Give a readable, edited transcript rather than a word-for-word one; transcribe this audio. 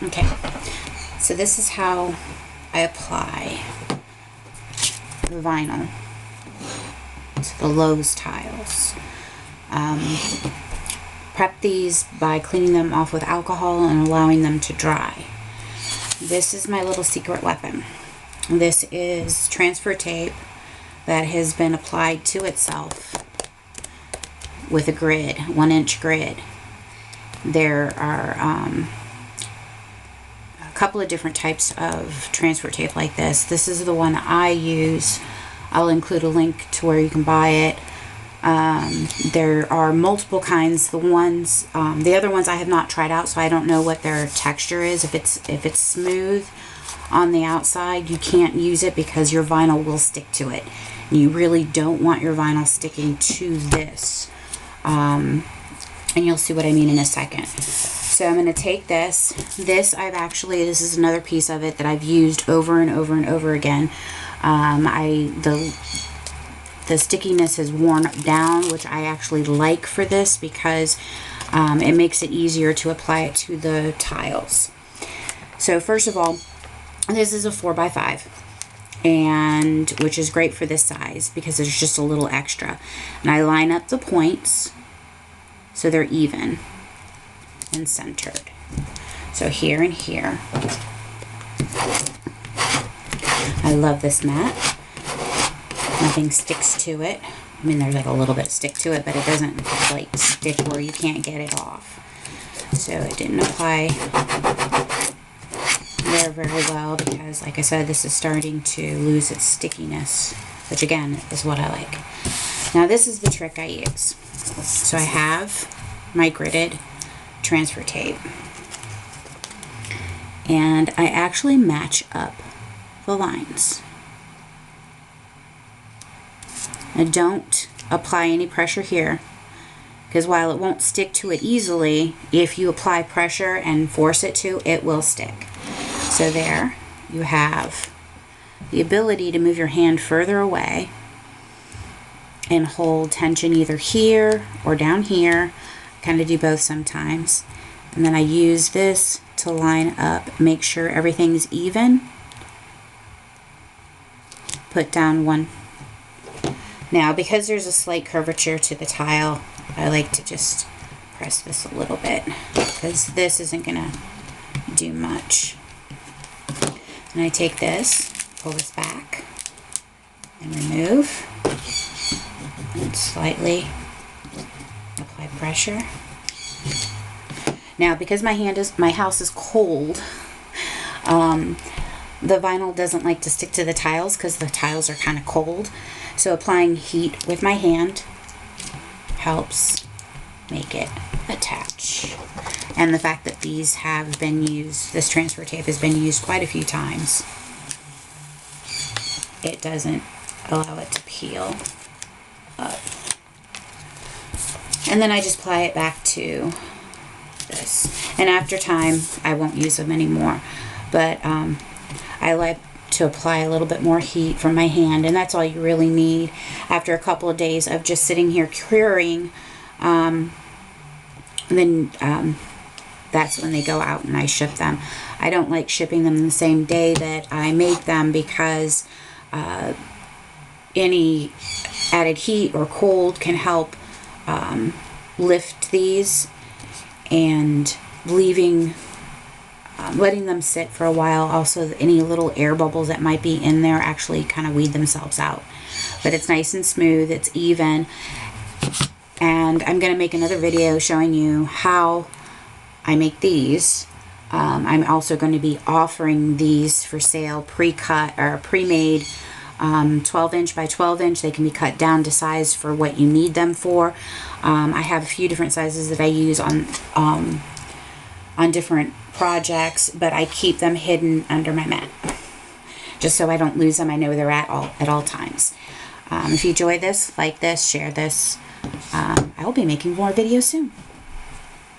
Okay, so this is how I apply the vinyl to the Lowe's tiles. Prep these by cleaning them off with alcohol and allowing them to dry. This is my little secret weapon. This is transfer tape that has been applied to itself with a grid, 1-inch grid. There are a couple of different types of transfer tape like this. This is the one I use. I'll include a link to where you can buy it. There are multiple kinds. The other ones I have not tried out, so I don't know what their texture is. If it's smooth on the outside, you can't use it because your vinyl will stick to it. And you really don't want your vinyl sticking to this. And you'll see what I mean in a second. So I'm going to take this. This is another piece of it that I've used over and over and over again. The stickiness is worn down, which I actually like for this because it makes it easier to apply it to the tiles. So first of all, this is a 4x5, and which is great for this size because there's just a little extra. And I line up the points so they're even and centered. So here and here. I love this mat. Nothing sticks to it. I mean, there's like a little bit of stick to it, but it doesn't like stick where you can't get it off. So it didn't apply there very well because, like I said, this is starting to lose its stickiness, which again is what I like. Now this is the trick I use. So I have my gridded transfer tape, and I actually match up the lines. And don't apply any pressure here, because while it won't stick to it easily, if you apply pressure and force it to, it will stick. So there you have the ability to move your hand further away and hold tension either here or down here. I kind of do both sometimes. And then I use this to line up, make sure everything's even. Put down one. Now, because there's a slight curvature to the tile, I like to just press this a little bit because this isn't going to do much. And I take this, pull this back, and remove, and slightly apply pressure. Now, because my house is cold, the vinyl doesn't like to stick to the tiles because the tiles are kind of cold. So applying heat with my hand helps make it attach. And the fact that these have been used, this transfer tape has been used quite a few times, it doesn't allow it to peel up. And then I just apply it back to this. And after time, I won't use them anymore. But I like to apply a little bit more heat from my hand, and that's all you really need. After a couple of days of just sitting here curing, then that's when they go out and I ship them. I don't like shipping them the same day that I make them because any added heat or cold can help lift these, and letting them sit for a while, also any little air bubbles that might be in there actually kind of weed themselves out. But it's nice and smooth, it's even, and I'm going to make another video showing you how I make these. I'm also going to be offering these for sale pre-cut or pre-made, 12-inch by 12-inch. They can be cut down to size for what you need them for. I have a few different sizes that I use on different projects, but I keep them hidden under my mat just so I don't lose them. I know they're at all times. If you enjoy this, like this, share this. I will be making more videos soon.